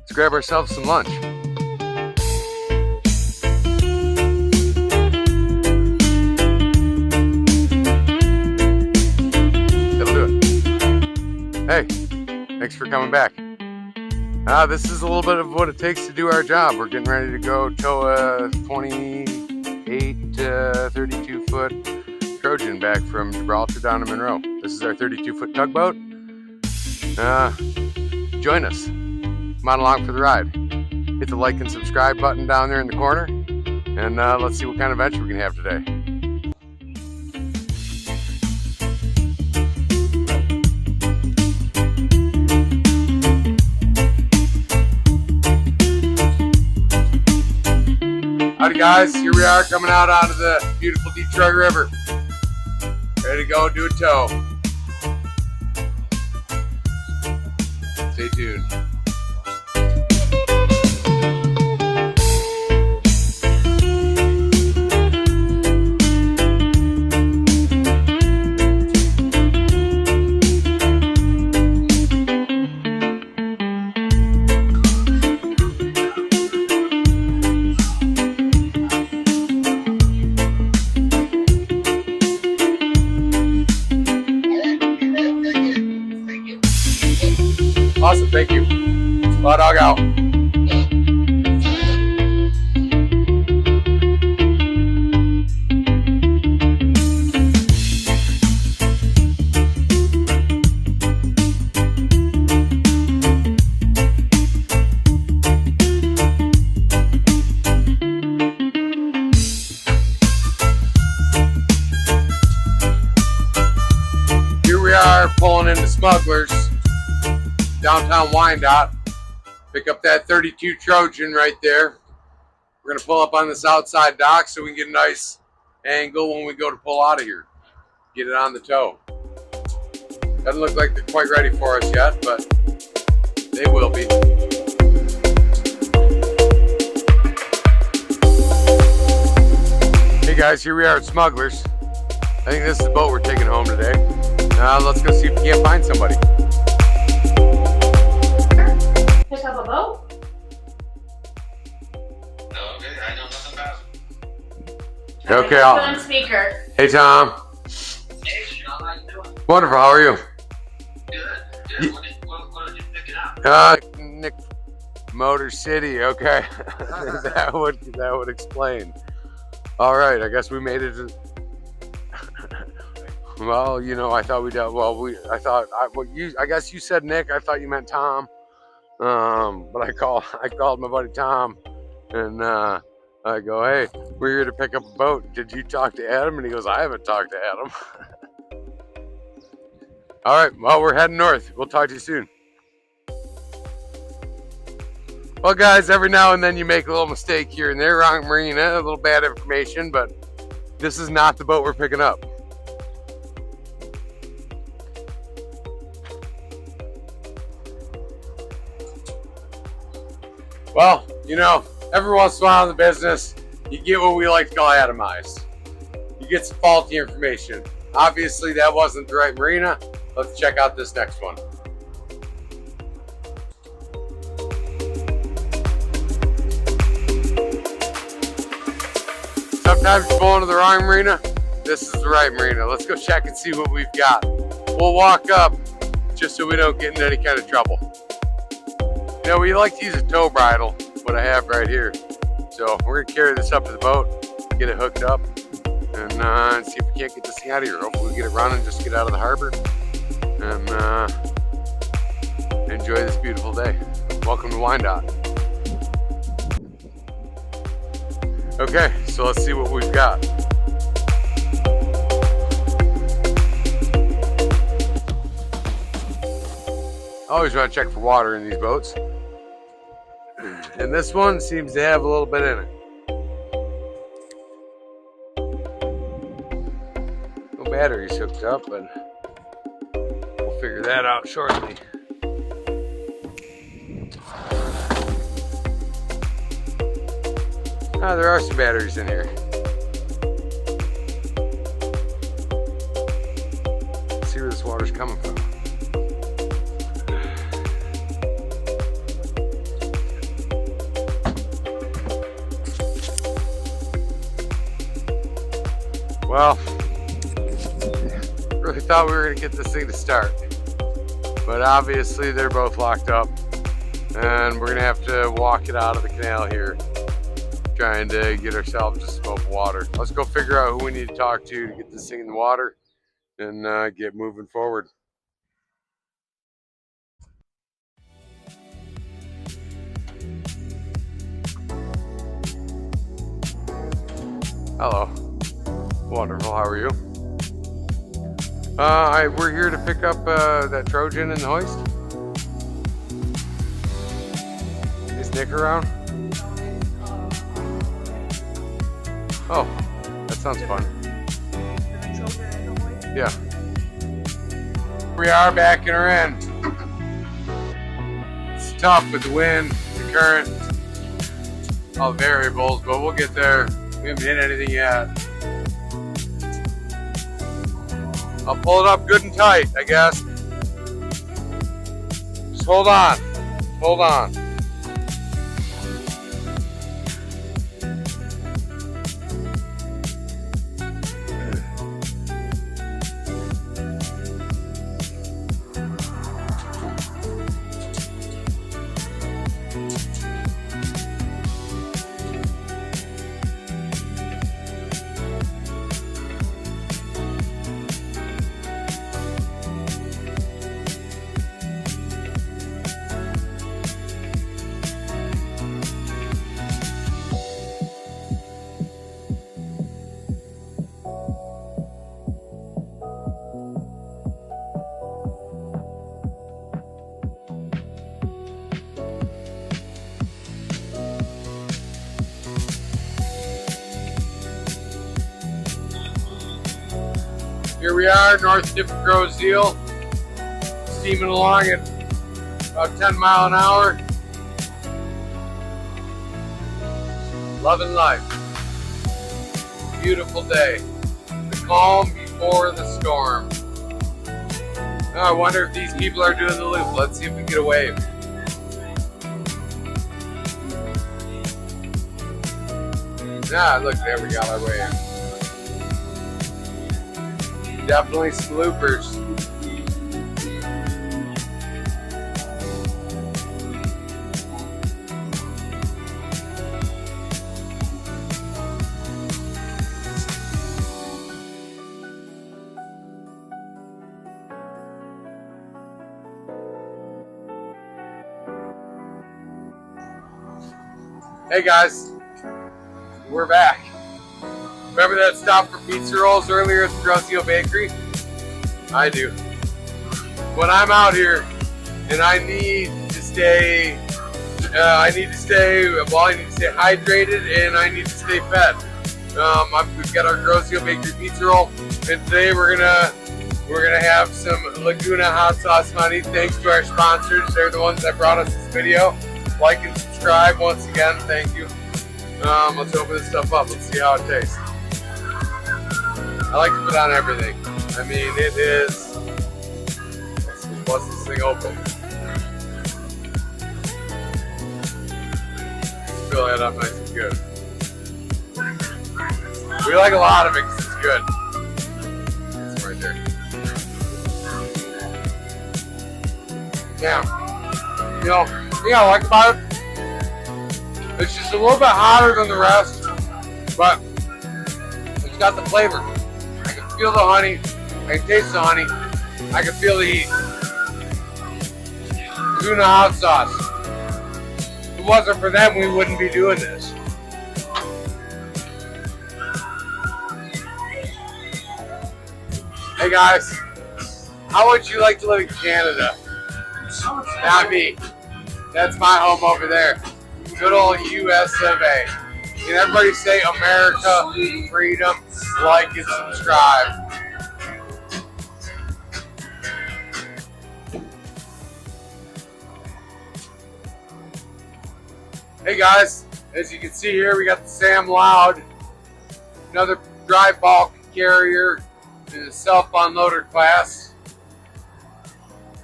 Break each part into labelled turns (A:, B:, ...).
A: Let's grab ourselves some lunch. That'll do it. Hey, thanks for coming back. This is a little bit of what it takes to do our job. We're getting ready to go tow a 28 to 32 foot Trojan back from Gibraltar down to Monroe. This is our 32-foot tugboat. Join us. Come on along for the ride. Hit the like and subscribe button down there in the corner, and let's see what kind of adventure we can have today. Howdy guys, here we are coming out onto the beautiful Detroit River. Ready to go do a tow. Stay tuned. Awesome, thank you. Spot dog out. Here we are pulling into Smugglers. Downtown Wyandotte. Pick up that 32 Trojan right there. We're going to pull up on this outside dock so we can get a nice angle when we go to pull out of here. Get it on the tow. Doesn't look like they're quite ready for us yet, but they will be. Hey guys, here we are at Smugglers. I think this is the boat we're taking home today. Let's go see if we can't find somebody.
B: Pick up a boat?
C: Okay, I know nothing about it.
A: Okay,
B: Put on speaker.
A: Hey Tom.
C: Hey, Sean, how you doing?
A: Wonderful, how are you?
C: Good. What did you pick it up?
A: Nick, Motor City, okay. that would explain. All right, I guess we made it. Well, you know, I thought we dealt. Well, I guess you said Nick. I thought you meant Tom. But I called my buddy Tom, and I go, hey, we're here to pick up a boat. Did you talk to Adam? And he goes, I haven't talked to Adam. All right, well, we're heading north. We'll talk to you soon. Well, guys, every now and then you make a little mistake here and there. Wrong marina, a little bad information, but this is not the boat we're picking up. Well, you know, every once in a while in the business, you get what we like to call atomized. You get some faulty information. Obviously, that wasn't the right marina. Let's check out this next one. Sometimes you fall into the wrong marina. This is the right marina. Let's go check and see what we've got. We'll walk up just so we don't get into any kind of trouble. You know, we like to use a tow bridle, what I have right here. So we're gonna carry this up to the boat, get it hooked up, and see if we can't get this thing out of here. Hopefully we get it running, just get out of the harbor, and enjoy this beautiful day. Welcome to Wyandotte. Okay, so let's see what we've got. I always want to check for water in these boats. And this one seems to have a little bit in it. No batteries hooked up, but we'll figure that out shortly. There are some batteries in here. Let's see where this water's coming from. Well, really thought we were gonna get this thing to start, but obviously they're both locked up, and we're gonna have to walk it out of the canal here, trying to get ourselves just some open water. Let's go figure out who we need to talk to get this thing in the water and get moving forward. Hello. Wonderful. How are you? We're here to pick up that Trojan in the hoist. Is Nick around? Oh, that sounds fun. Yeah. We are backing her in. It's tough with the wind, the current, all the variables, but we'll get there. We haven't hit anything yet. I'll pull it up good and tight, I guess. Just hold on. Hold on. Here we are, North Tip of Grosse Ile, steaming along at about 10 miles an hour. Loving life. Beautiful day. The calm before the storm. Oh, I wonder if these people are doing the loop. Let's see if we can get a wave. Ah, look, there we got our wave. Definitely sloopers. Hey guys, we're back. Remember that stop for pizza rolls earlier at the Grosse Ile Bakery? I do. When I'm out here and I need to stay hydrated and I need to stay fed. We've got our Grosse Ile Bakery pizza roll, and today we're gonna have some Laguna hot sauce honey. Thanks to our sponsors; they're the ones that brought us this video. Like and subscribe once again. Thank you. Let's open this stuff up. Let's see how it tastes. I like to put on everything. I mean, it is. Let's bust this thing open. Fill it up nice and good. We like a lot of it because it's good. It's right there. Now, you know what I like about it? It's just a little bit hotter than the rest, but it's got the flavor. I can feel the honey. I can taste the honey. I can feel the heat. Laguna hot sauce. If it wasn't for them, we wouldn't be doing this. Hey guys, how would you like to live in Canada? Not me. That's my home over there. Good old US of A. Can everybody say America, freedom, like and subscribe. Hey guys, as you can see here, we got the Sam Loud, another dry bulk carrier in the self-unloader class.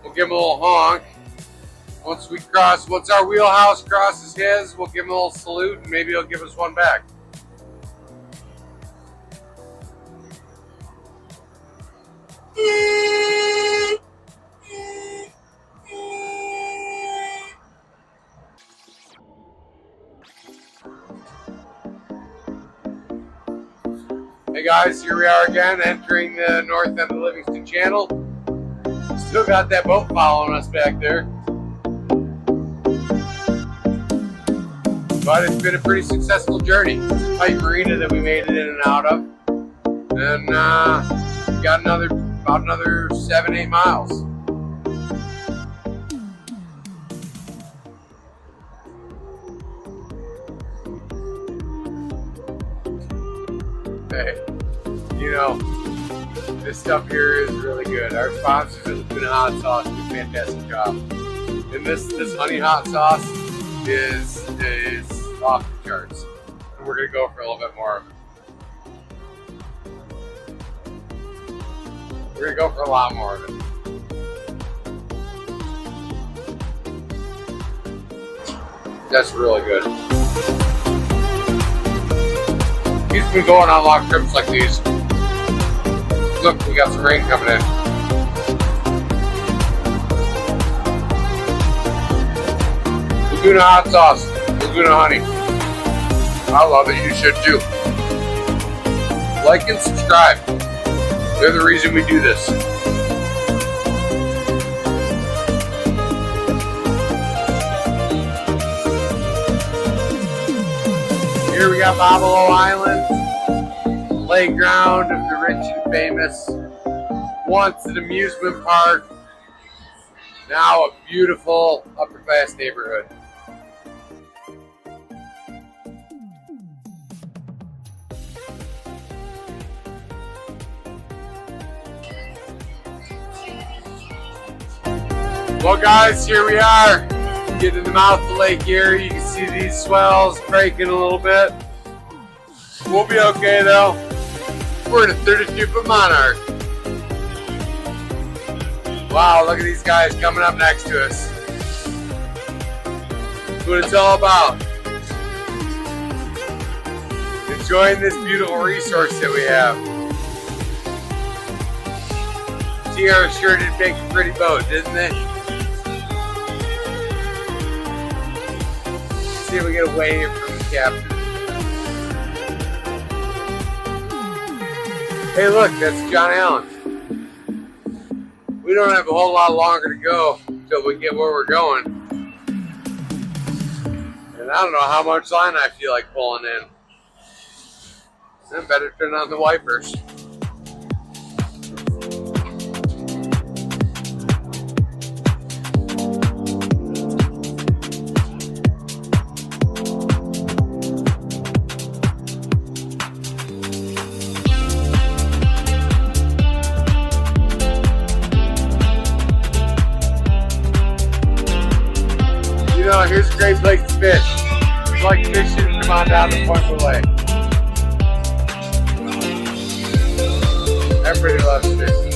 A: We'll give him a little honk. Once our wheelhouse crosses his, we'll give him a little salute and maybe he'll give us one back. Hey guys, here we are again, entering the north end of the Livingston Channel. Still got that boat following us back there. But it's been a pretty successful journey. It's a tight marina that we made it in and out of. And got about another 7-8 miles. Hey, you know, this stuff here is really good. Our sponsors at Laguna Hot Sauce do a fantastic job. And this honey hot sauce is off the charts. And we're gonna go for a little bit more of it. We're gonna go for a lot more of it. That's really good. He's been going on long trips like these. Look, we got some rain coming in. Laguna hot sauce, Laguna honey. I love it, you should too. Like and subscribe. They're the reason we do this. Here we got Babalo Island, playground of the rich and famous. Once an amusement park, now a beautiful upper class neighborhood. Well guys, here we are. Getting in the mouth of Lake Erie. You can see these swells breaking a little bit. We'll be okay though. We're in a 32-foot Monarch. Wow, look at these guys coming up next to us. That's what it's all about. Enjoying this beautiful resource that we have. Sierra sure did make a pretty boat, didn't they? See if we get a wave from the captain. Hey look, that's John Allen. We don't have a whole lot longer to go until we get where we're going. And I don't know how much line I feel like pulling in. Then better turn on the wipers. Here's a great place to fish. If you like fishing, come on down to Point Lake. Everybody loves fishing.